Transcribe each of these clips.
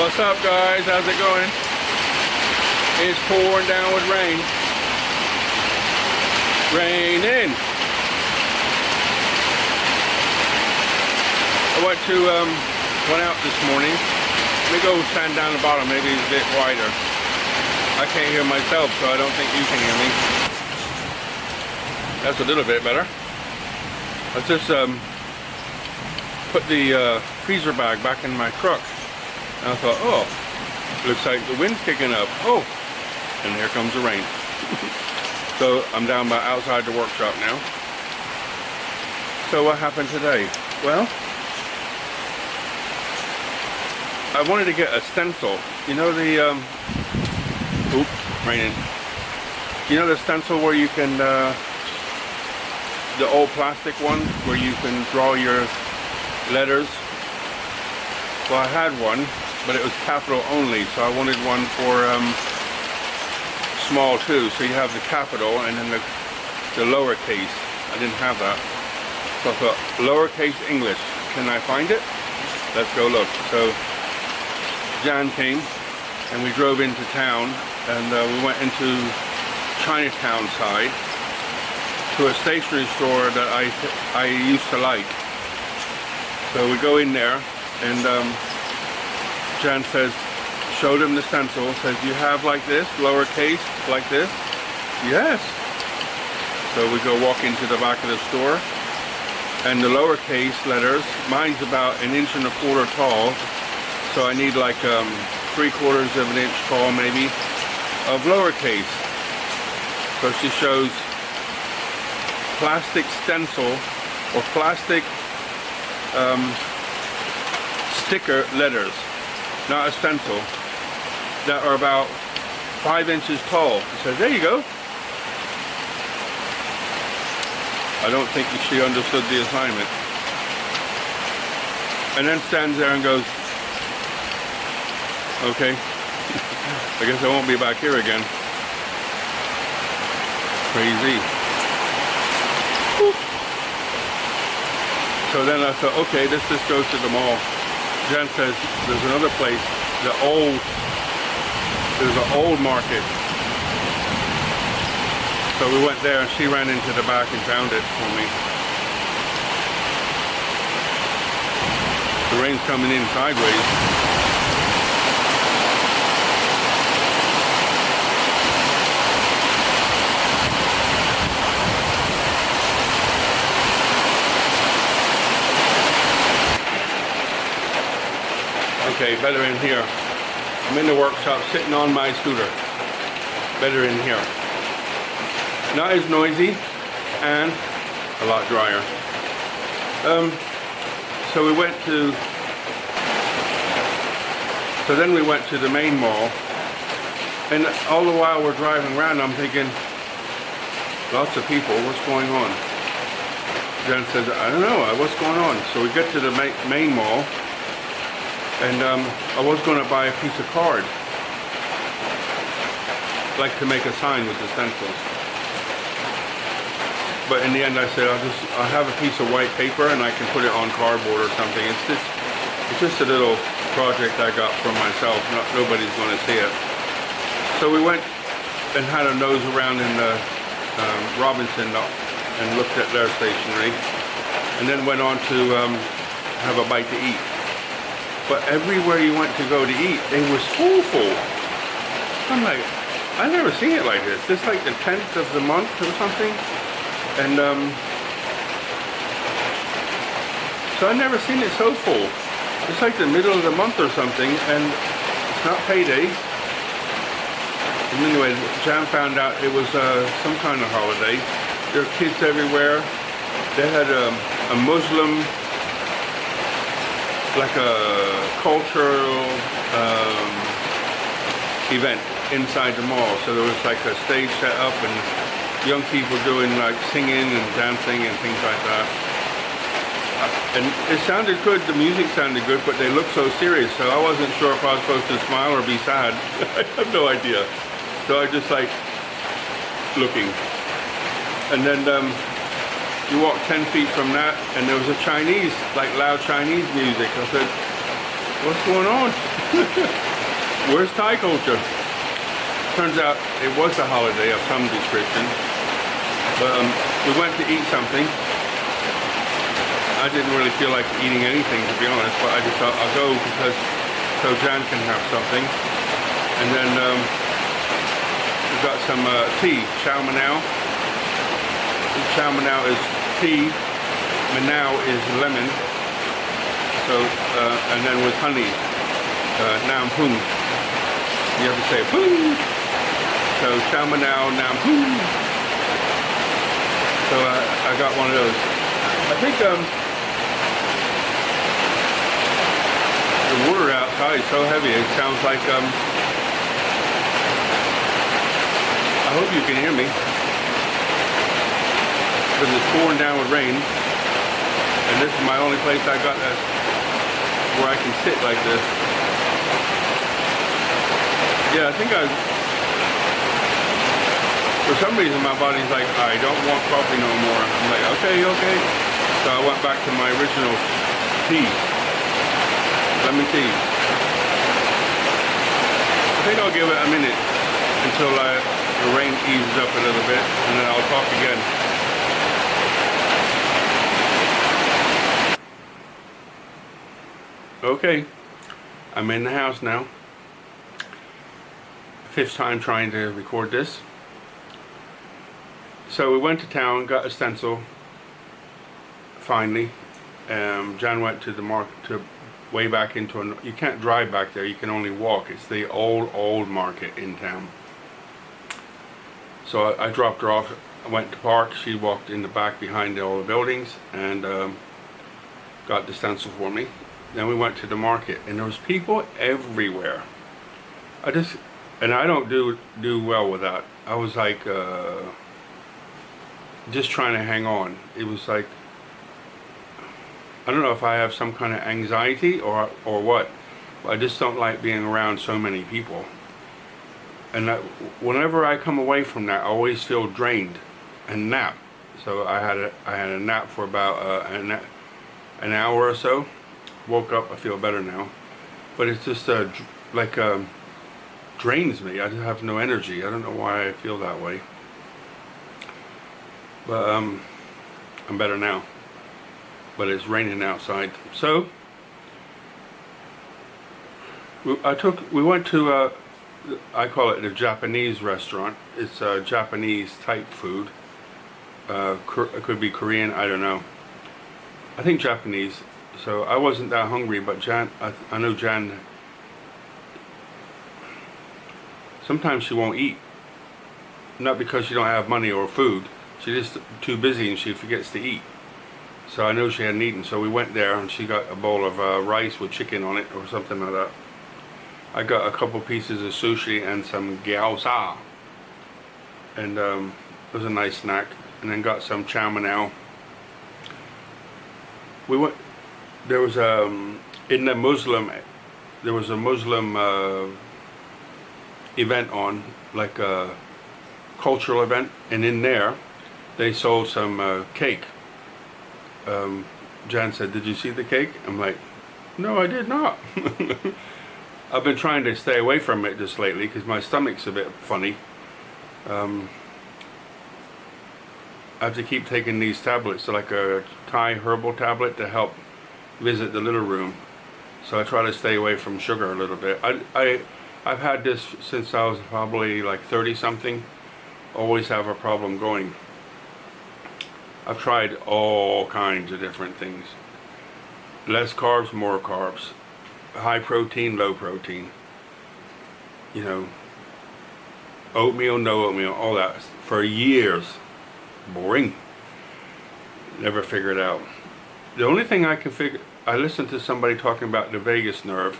What's up, guys? How's it going? It's pouring down with rain. Raining. I went out this morning. Let me go stand down the bottom. Maybe it's a bit wider. I can't hear myself, so I don't think you can hear me. That's a little bit better. I just put the freezer bag back in my truck. And I thought, oh, looks like the wind's kicking up. Oh, and here comes the rain. So I'm down by outside the workshop now. So what happened today? Well, I wanted to get a stencil. You know the, oops, raining. You know the stencil where you can, the old plastic one where you can draw your letters? Well, I had one, but it was capital only, so I wanted one for small too. So you have the capital and then the lowercase. I didn't have that. So I thought, lowercase English. Can I find it? Let's go look. So Jan came and we drove into town, and we went into Chinatown side to a stationery store that I used to like. So we go in there, and Jan says, showed him the stencil, says, you have like this, lowercase, like this? Yes. So we go walk into the back of the store, and the lowercase letters, mine's about 1.25 inches tall, so I need like 3/4 of an inch tall maybe of lowercase. So she shows plastic stencil or plastic sticker letters, not a stencil, that are about 5 inches tall. She says, there you go. I don't think she understood the assignment. And then stands there and goes, okay, I guess I won't be back here again. Crazy. Whew. So then I thought, okay, let's just go to the mall. Jan says there's another place, there's an old market. So we went there and she ran into the back and found it for me. The rain's coming in sideways. Okay, better in here. I'm in the workshop sitting on my scooter. Better in here. Not as noisy and a lot drier. So then we went to the main mall, and all the while we're driving around, I'm thinking, lots of people, what's going on? Jen says, I don't know, what's going on? So we get to the main mall, and I was going to buy a piece of card, like to make a sign with the stencils. But in the end I said, I'll have a piece of white paper and I can put it on cardboard or something. It's just a little project I got for myself. Nobody's going to see it. So we went and had a nose around in the Robinson and looked at their stationery, and then went on to have a bite to eat. But everywhere you went to go to eat, it was full. I'm like, I've never seen it like this. It's like the 10th of the month or something. And so I've never seen it so full. It's like the middle of the month or something, and it's not payday. And anyway, Jan found out it was some kind of holiday. There were kids everywhere. They had a Muslim, like a cultural event inside the mall. So there was like a stage set up and young people doing like singing and dancing and things like that. And it sounded good, the music sounded good, but they looked so serious, so I wasn't sure if I was supposed to smile or be sad. I have no idea. So I just like looking. And then you walk 10 feet from that, and there was a Chinese, like loud Chinese music. I said, what's going on? Where's Thai culture? Turns out it was a holiday of some description. But we went to eat something. I didn't really feel like eating anything, to be honest, but I just thought I'll go because so Jan can have something. And then we got some tea, chow manao. Chow manao is tea, manao is lemon. So, and then with honey, nam pung. You have to say pung. So chow manao, nam pung. So I got one of those. I think the water outside is so heavy, it sounds like, I hope you can hear me, because it's pouring down with rain, and this is my only place I got where I can sit like this. Yeah, I think for some reason my body's like, I don't want coffee no more. I'm like, okay. So I went back to my original tea. Lemon tea. I think I'll give it a minute until the rain eases up a little bit, and then I'll talk again. Okay, I'm in the house now. 5th time trying to record this. So we went to town, got a stencil, finally. Jan went to the market, way back into you can't drive back there, you can only walk. It's the old market in town. So I dropped her off, I went to park, she walked in the back behind all the buildings and got the stencil for me. Then we went to the market and there was people everywhere. I don't do well with that. I was like just trying to hang on. It was like, I don't know if I have some kind of anxiety or what, but I just don't like being around so many people. And whenever I come away from that, I always feel drained and nap. So I had a nap for about an hour or so. Woke up, I feel better now. But it's just drains me. I just have no energy. I don't know why I feel that way. But I'm better now. But it's raining outside. So we went to I call it the Japanese restaurant. It's Japanese type food. It could be Korean, I don't know. I think Japanese. So I wasn't that hungry, but Jan, I know Jan, sometimes she won't eat. Not because she don't have money or food. She's just too busy and she forgets to eat. So I know she hadn't eaten. So we went there and she got a bowl of rice with chicken on it or something like that. I got a couple pieces of sushi and some gyoza. And it was a nice snack. And then got some chow manao. We went, there was a Muslim event on, like a cultural event, and in there they sold some cake. Jan said, "Did you see the cake?" I'm like, "No, I did not." I've been trying to stay away from it just lately because my stomach's a bit funny. I have to keep taking these tablets, like a Thai herbal tablet to help visit the little room. So I try to stay away from sugar a little bit. I've had this since I was probably like 30 something. Always have a problem going. I've tried all kinds of different things. Less carbs, more carbs. High protein, low protein. You know, oatmeal, no oatmeal, all that for years. Boring. Never figured it out. The only thing I can figure, I listened to somebody talking about the vagus nerve.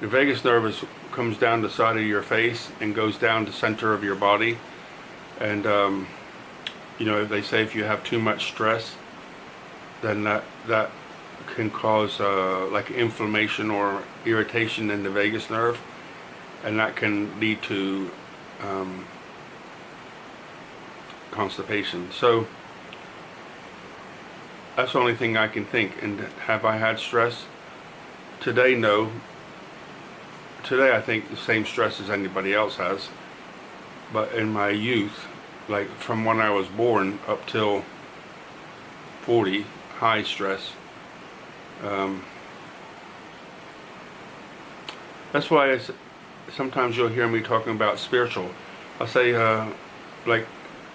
The vagus nerve comes down the side of your face and goes down the center of your body. And you know, they say if you have too much stress, then that can cause like inflammation or irritation in the vagus nerve, and that can lead to constipation. So that's the only thing I can think. And have I had stress? Today, no. today I think the same stress as anybody else has, but in my youth, like from when I was born up till 40, high stress. That's why sometimes you'll hear me talking about spiritual. I'll say, like,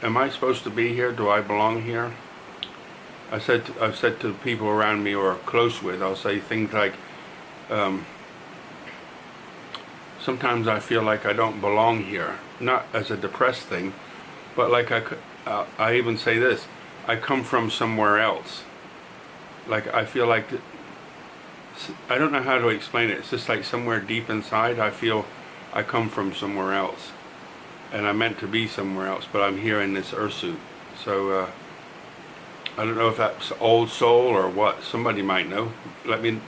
am I supposed to be here? Do I belong here? I've said to people around me or close with, I'll say things like, sometimes I feel like I don't belong here. Not as a depressed thing, but like I even say this, I come from somewhere else. Like I feel like, I don't know how to explain it. It's just like somewhere deep inside I feel I come from somewhere else. And I'm meant to be somewhere else, but I'm here in this earth suit. So, I don't know if that's old soul or what. Somebody might know.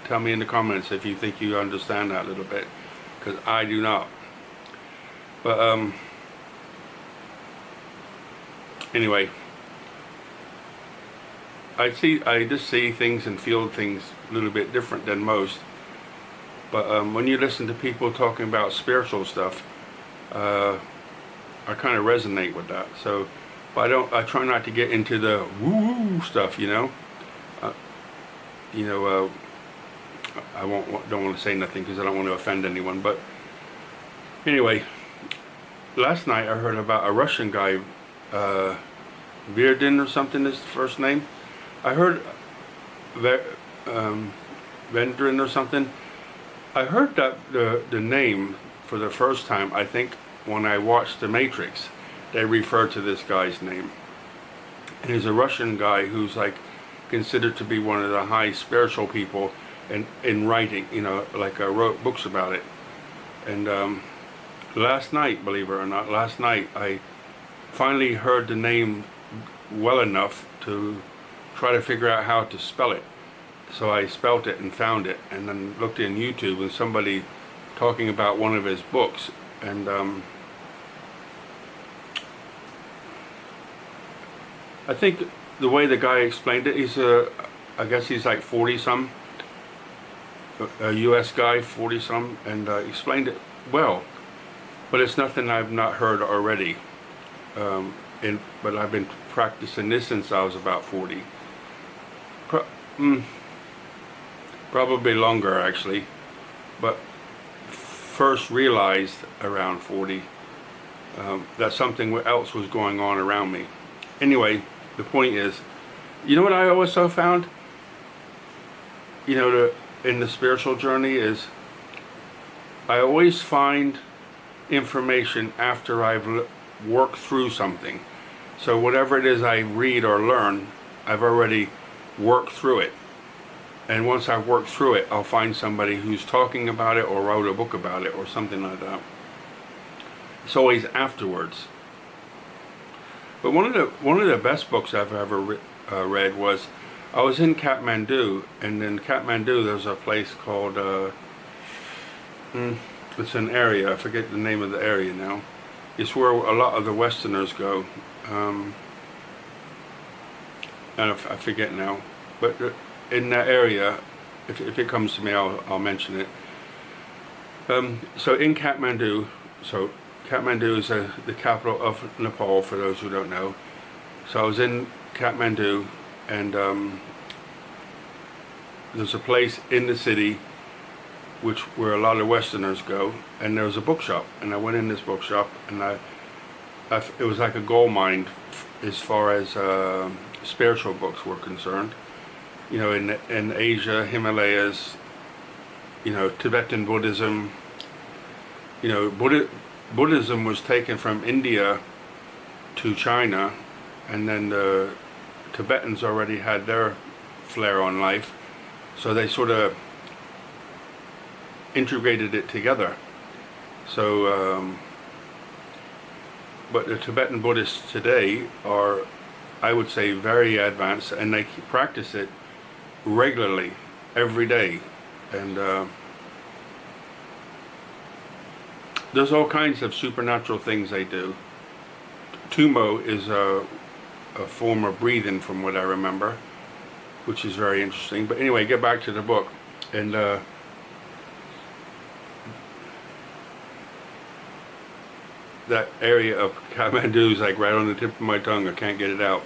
Tell me in the comments if you think you understand that a little bit, because I do not. But anyway, I just see things and feel things a little bit different than most. But when you listen to people talking about spiritual stuff, I kind of resonate with that. So, but I try not to get into the woo-woo stuff, you know. I don't want to say nothing because I don't want to offend anyone. But anyway, last night I heard about a Russian guy, Virdin or something is the first name. I heard Vendrin or something. I heard that the name for the first time, I think, when I watched The Matrix. They refer to this guy's name. And he's a Russian guy who's like considered to be one of the high spiritual people in writing, you know, like wrote books about it. And last night, believe it or not, I finally heard the name well enough to try to figure out how to spell it. So I spelt it and found it, and then looked in YouTube and somebody talking about one of his books. And I think the way the guy explained it, I guess he's like 40-some, a U.S. guy, 40-some, and explained it well. But it's nothing I've not heard already. But I've been practicing this since I was about 40. Probably longer, actually. But first realized around 40 that something else was going on around me. Anyway, the point is, you know what I also found? You know, in the spiritual journey is, I always find information after I've worked through something. So whatever it is I read or learn, I've already worked through it. And once I've worked through it, I'll find somebody who's talking about it or wrote a book about it or something like that. It's always afterwards. But one of the best books I've ever read was, I was in Kathmandu, and in Kathmandu there's a place called, it's an area, I forget the name of the area now. It's where a lot of the Westerners go. And I forget now. But in that area, if it comes to me, I'll mention it. So in Kathmandu, Kathmandu is the capital of Nepal, for those who don't know. So I was in Kathmandu, and there's a place in the city where a lot of Westerners go, and there was a bookshop, and I went in this bookshop, and it was like a gold mine as far as spiritual books were concerned. You know, in Asia, Himalayas, you know, Tibetan Buddhism. You know, Buddhism was taken from India to China, and then the Tibetans already had their flair on life, so they sort of integrated it together. So, but the Tibetan Buddhists today are, I would say, very advanced, and they practice it regularly, every day. And there's all kinds of supernatural things they do. Tumo is a form of breathing, from what I remember, which is very interesting. But anyway, get back to the book. And that area of Kathmandu is like right on the tip of my tongue. I can't get it out.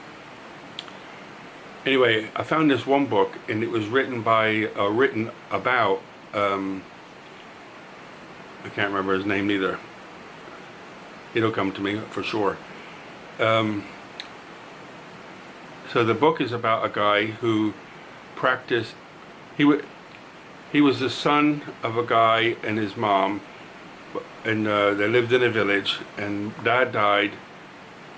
Anyway, I found this one book, and it was written about, I can't remember his name either. It'll come to me for sure. So the book is about a guy who practiced. He was the son of a guy and his mom, and they lived in a village. And Dad died,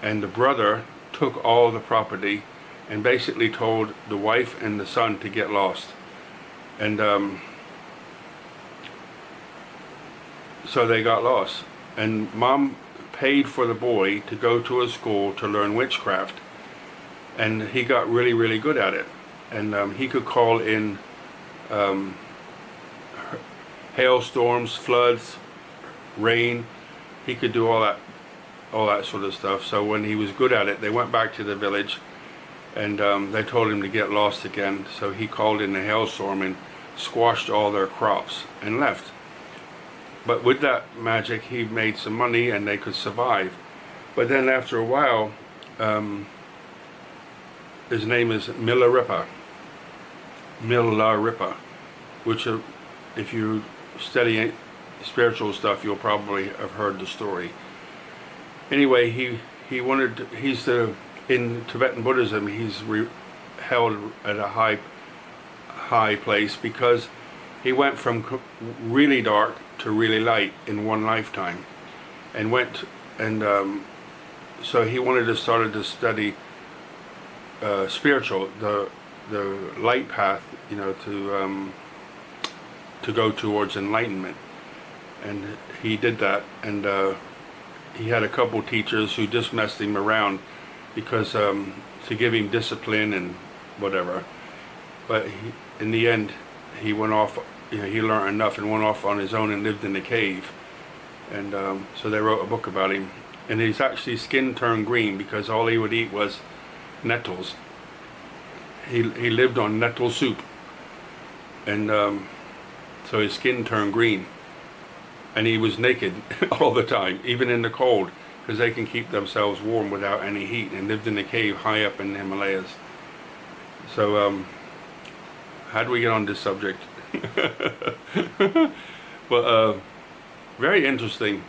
and the brother took all the property, and basically told the wife and the son to get lost. And so they got lost. And Mom paid for the boy to go to a school to learn witchcraft. And he got really, really good at it. And he could call in hailstorms, floods, rain. He could do all that sort of stuff. So when he was good at it, they went back to the village, and they told him to get lost again. So he called in a hailstorm and squashed all their crops and left. But with that magic, he made some money, and they could survive. But then after a while, his name is Milarepa, which if you study spiritual stuff, you'll probably have heard the story. Anyway, in Tibetan Buddhism, he's held at a high place because he went from really dark to really light in one lifetime, and so he started to study spiritual, the light path, to go towards enlightenment. And he did that, and he had a couple teachers who just messed him around because to give him discipline and whatever. But in the end, he went off. He learned enough and went off on his own and lived in a cave. And so they wrote a book about him. And his actually skin turned green because all he would eat was nettles. He lived on nettle soup, and so his skin turned green, and he was naked all the time, even in the cold, because they can keep themselves warm without any heat, and lived in a cave high up in the Himalayas. So how do we get on this subject? But very interesting.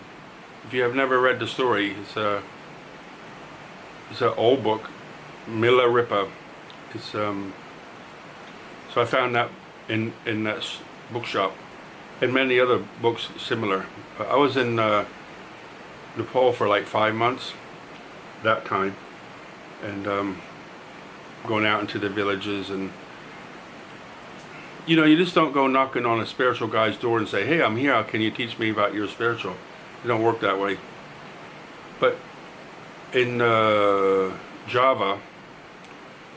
If you have never read the story, it's an old book, Milarepa. It's so I found that in that bookshop, and many other books similar. I was in Nepal for like 5 months that time, and going out into the villages, and you just don't go knocking on a spiritual guy's door and say, "Hey, I'm here. Can you teach me about your spiritual?" It don't work that way. But in Java,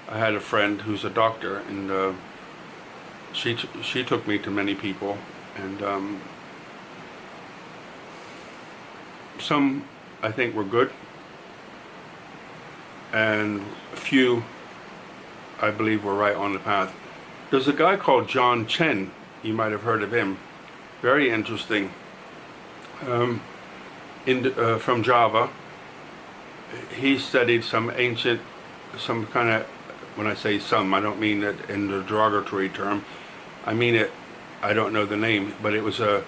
I had a friend who's a doctor, and she took me to many people, and some I think were good, and a few I believe were right on the path. There's a guy called John Chen. You might have heard of him. Very interesting. From Java. He studied some kind of, when I say some, I don't mean it in the derogatory term. I mean it, I don't know the name, but it was a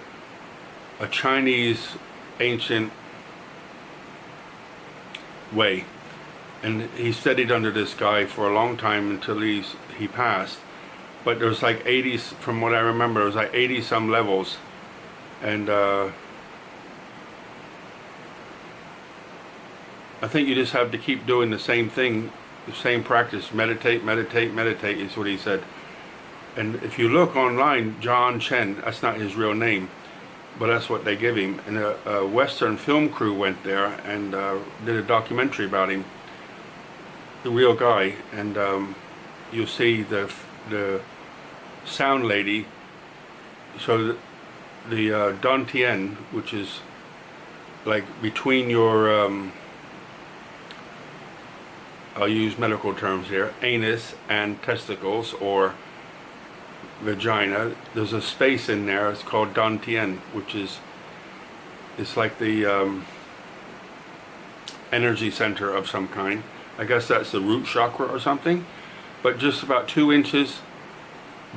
Chinese ancient way. And he studied under this guy for a long time until he passed. But there was like 80, from what I remember, it was like 80 some levels. And I think you just have to keep doing the same thing, the same practice. Meditate is what he said. And if you look online, John Chen, that's not his real name, but that's what they give him. And a Western film crew went there and did a documentary about him, the real guy. And you'll see the sound lady. So the Dantian, which is like between your I'll use medical terms here, anus and testicles or vagina. There's a space in there. It's called Dantian, which is, it's like the energy center of some kind. I guess that's the root chakra or something, but just about 2 inches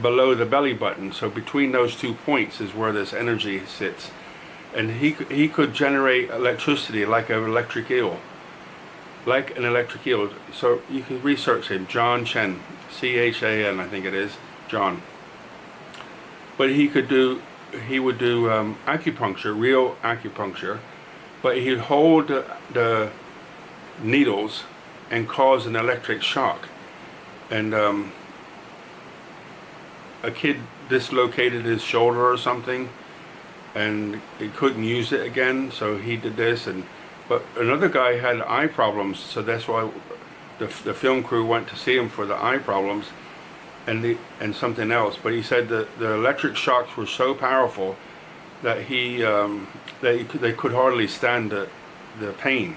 below the belly button. So between those 2 points is where this energy sits. And he could generate electricity like an electric eel. Like an electric eel. So you can research him, John Chen, C-H-A-N, I think it is, John. But he would do acupuncture, real acupuncture, but he'd hold the needles and cause an electric shock. And a kid dislocated his shoulder or something, and he couldn't use it again, so he did this. But another guy had eye problems, so that's why the film crew went to see him for the eye problems and something else. But he said that the electric shocks were so powerful that they could hardly stand the pain.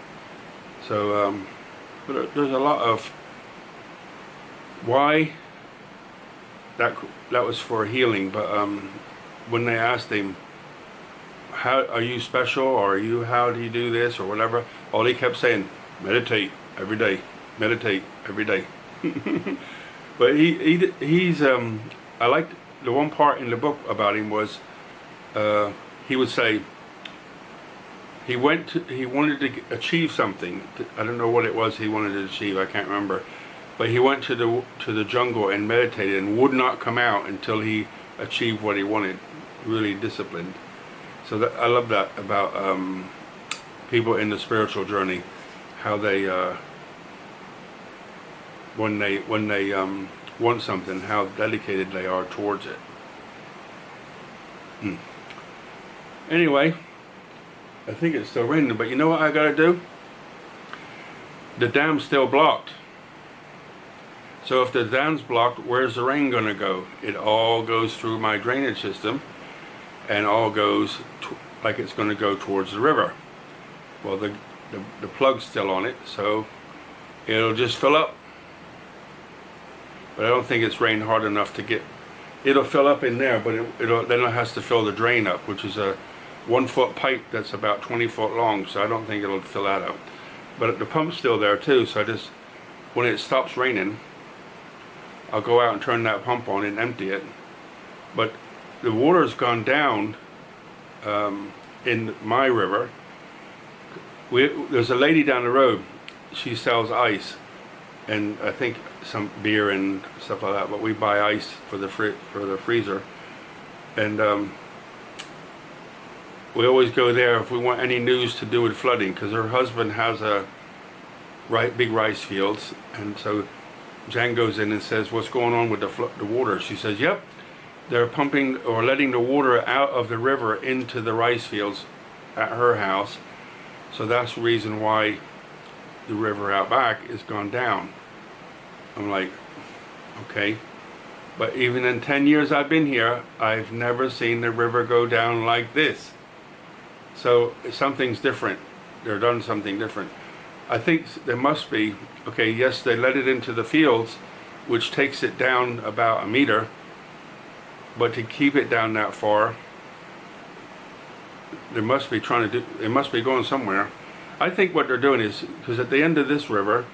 So but there's a lot of why that was for healing. But when they asked him, how are you special, or how do you do this or whatever, all he kept saying, meditate every day, meditate every day. But he's I liked the one part in the book about him was he would say he wanted to achieve something. I don't know what it was he wanted to achieve, I can't remember, but he went to the jungle and meditated and would not come out until he achieved what he wanted. Really disciplined. So I love that about people in the spiritual journey, how they when they want something, how dedicated they are towards it. Anyway, I think it's still raining, but you know what I gotta do? The dam's still blocked. So if the dam's blocked, where's the rain gonna go? It all goes through my drainage system, and all goes like it's going to go towards the river. Well, the plug's still on it, so it'll just fill up. But I don't think it's rained hard enough to get. It'll fill up in there, but then it has to fill the drain up, which is a 1 foot pipe that's about 20 foot long. So I don't think it'll fill that up. But the pump's still there too. So when it stops raining, I'll go out and turn that pump on and empty it. But the water's gone down in my river. There's a lady down the road. She sells ice, and I think some beer and stuff like that. But we buy ice for the freezer, and we always go there if we want any news to do with flooding, because her husband has big rice fields, and so Jan goes in and says, "What's going on with the water?" She says, "Yep. They're pumping or letting the water out of the river into the rice fields at her house. So that's the reason why the river out back is gone down." I'm like, okay. But even in 10 years I've been here, I've never seen the river go down like this. So something's different. They're done something different. I think there must be, okay, yes, they let it into the fields, which takes it down about 1 meter. But to keep it down that far, they must be it must be going somewhere. I think what they're doing is, because at the end of this river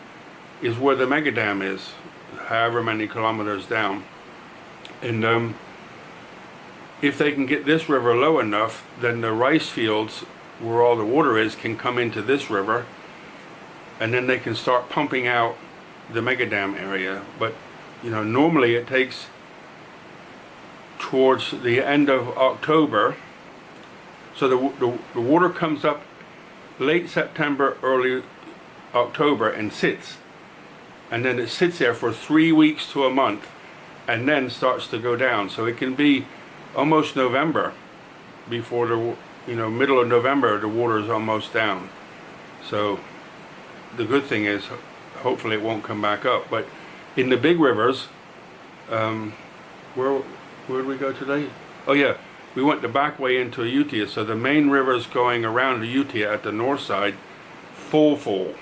is where the mega dam is, however many kilometers down. And if they can get this river low enough, then the rice fields where all the water is can come into this river, and then they can start pumping out the mega dam area. But normally it takes towards the end of October. So the water comes up late September, early October, and sits. And then it sits there for 3 weeks to a month, and then starts to go down. So it can be almost November before middle of November, the water is almost down. So the good thing is, hopefully it won't come back up. But in the big rivers, where did we go today? Oh yeah, we went the back way into Ayutthaya, so the main river's going around Ayutthaya at the north side, full.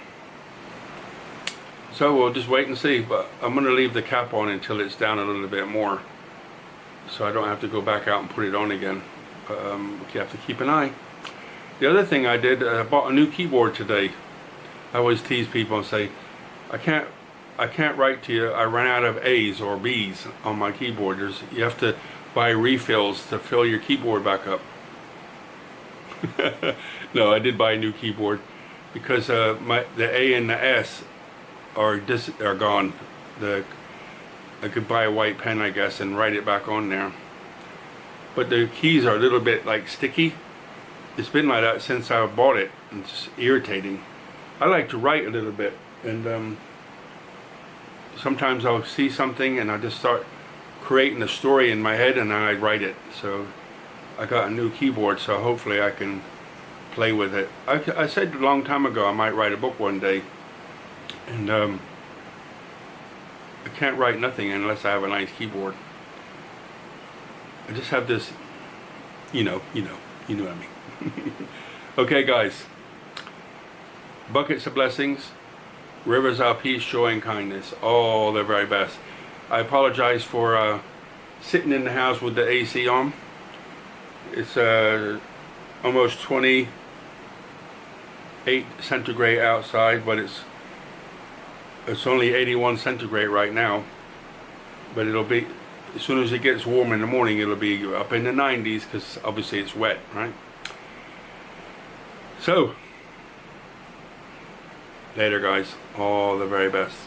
So we'll just wait and see, but I'm going to leave the cap on until it's down a little bit more, so I don't have to go back out and put it on again. You have to keep an eye. The other thing I did, I bought a new keyboard today. I always tease people and say, I can't write to you. I ran out of A's or B's on my keyboard. You have to buy refills to fill your keyboard back up. No, I did buy a new keyboard because the A and the S are gone. I could buy a white pen, I guess, and write it back on there. But the keys are a little bit like sticky. It's been like that since I bought it. It's just irritating. I like to write a little bit, and sometimes I'll see something and I just start creating a story in my head and then I write it. So I got a new keyboard, so hopefully I can play with it. I said a long time ago I might write a book one day, and I can't write nothing unless I have a nice keyboard. I just have this, you know what I mean. Okay, guys. Buckets of blessings, rivers of peace, joy, and kindness. All the very best. I apologize for sitting in the house with the AC on. It's almost 28 centigrade outside, but it's only 81 centigrade right now. But it'll be, as soon as it gets warm in the morning, it'll be up in the 90s because obviously it's wet, right? So, later guys, all the very best.